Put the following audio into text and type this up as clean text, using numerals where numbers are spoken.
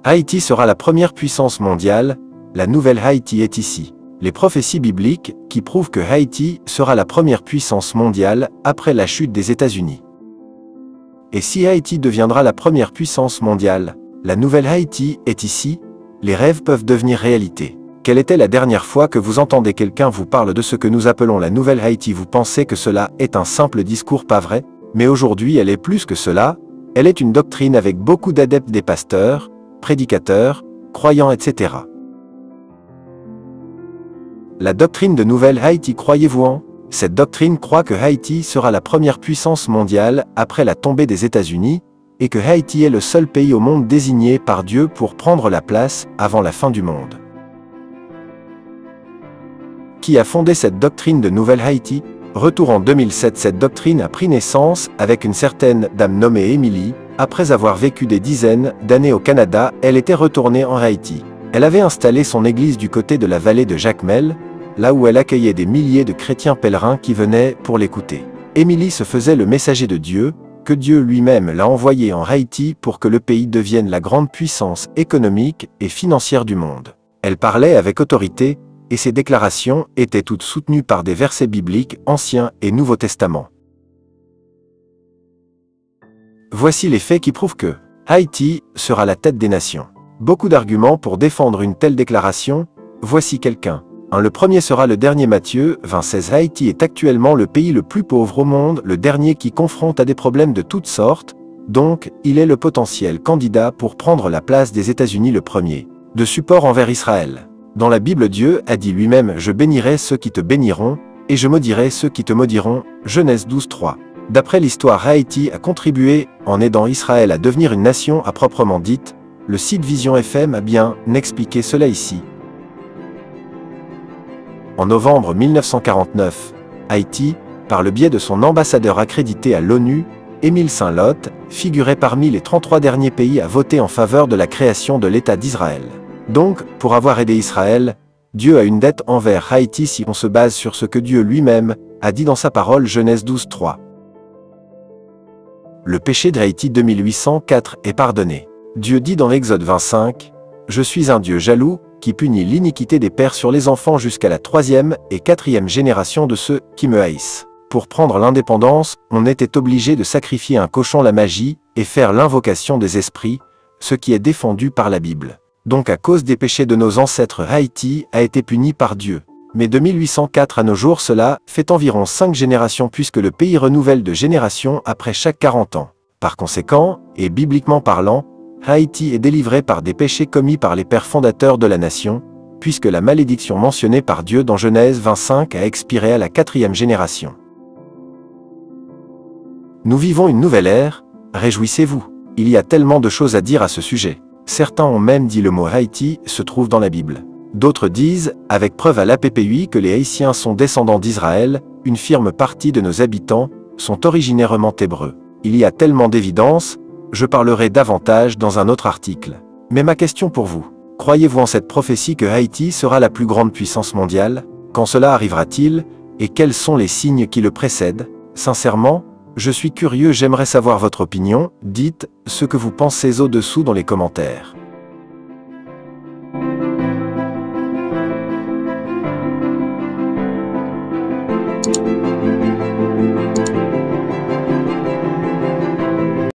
Haïti sera la première puissance mondiale, la nouvelle Haïti est ici. Les prophéties bibliques qui prouvent que Haïti sera la première puissance mondiale après la chute des États-Unis. Et si Haïti deviendra la première puissance mondiale, la nouvelle Haïti est ici, les rêves peuvent devenir réalité. Quelle était la dernière fois que vous entendez quelqu'un vous parle de ce que nous appelons la nouvelle Haïti? Vous pensez que cela est un simple discours, pas vrai? Mais aujourd'hui elle est plus que cela, elle est une doctrine avec beaucoup d'adeptes, des pasteurs, prédicateurs, croyants, etc. La doctrine de nouvelle Haïti, croyez-vous en? Cette doctrine croit que Haïti sera la première puissance mondiale après la tombée des États-Unis, et que Haïti est le seul pays au monde désigné par Dieu pour prendre la place avant la fin du monde. Qui a fondé cette doctrine de nouvelle Haïti? Retour en 2007, cette doctrine a pris naissance avec une certaine dame nommée Emily. Après avoir vécu des dizaines d'années au Canada, elle était retournée en Haïti. Elle avait installé son église du côté de la vallée de Jacmel, là où elle accueillait des milliers de chrétiens pèlerins qui venaient pour l'écouter. Émilie se faisait le messager de Dieu, que Dieu lui-même l'a envoyé en Haïti pour que le pays devienne la grande puissance économique et financière du monde. Elle parlait avec autorité, et ses déclarations étaient toutes soutenues par des versets bibliques Ancien et Nouveau Testament. Voici les faits qui prouvent que Haïti sera la tête des nations. Beaucoup d'arguments pour défendre une telle déclaration, voici quelqu'un. Le premier sera le dernier. Matthieu 20:16. Haïti est actuellement le pays le plus pauvre au monde, le dernier qui confronte à des problèmes de toutes sortes, donc il est le potentiel candidat pour prendre la place des États-Unis, le premier. De support envers Israël. Dans la Bible, Dieu a dit lui-même: je bénirai ceux qui te béniront, et je maudirai ceux qui te maudiront. Genèse 12:3. D'après l'histoire, Haïti a contribué, en aidant Israël à devenir une nation à proprement dite. Le site Vision FM a bien expliqué cela ici. En novembre 1949, Haïti, par le biais de son ambassadeur accrédité à l'ONU, Émile Saint-Lot, figurait parmi les 33 derniers pays à voter en faveur de la création de l'État d'Israël. Donc, pour avoir aidé Israël, Dieu a une dette envers Haïti si on se base sur ce que Dieu lui-même a dit dans sa parole. Genèse 12:3. Le péché d'Haïti 2804 est pardonné. Dieu dit dans l'Exode 25, « Je suis un Dieu jaloux, qui punit l'iniquité des pères sur les enfants jusqu'à la 3e et 4e génération de ceux qui me haïssent. » Pour prendre l'indépendance, on était obligé de sacrifier un cochon, la magie, et faire l'invocation des esprits, ce qui est défendu par la Bible. Donc à cause des péchés de nos ancêtres, Haïti a été puni par Dieu. Mais de 1804 à nos jours, cela fait environ 5 générations puisque le pays renouvelle de génération après chaque 40 ans. Par conséquent, et bibliquement parlant, Haïti est délivré par des péchés commis par les pères fondateurs de la nation, puisque la malédiction mentionnée par Dieu dans Genèse 25 a expiré à la 4e génération. Nous vivons une nouvelle ère, réjouissez-vous. Il y a tellement de choses à dire à ce sujet. Certains ont même dit le mot Haïti se trouve dans la Bible. D'autres disent, avec preuve à l'APPUI, que les Haïtiens sont descendants d'Israël, une firme partie de nos habitants sont originairement hébreux. Il y a tellement d'évidence. Je parlerai davantage dans un autre article. Mais ma question pour vous, croyez-vous en cette prophétie que Haïti sera la plus grande puissance mondiale? Quand cela arrivera-t-il? Et quels sont les signes qui le précèdent? Sincèrement, je suis curieux, j'aimerais savoir votre opinion. Dites ce que vous pensez au-dessous dans les commentaires.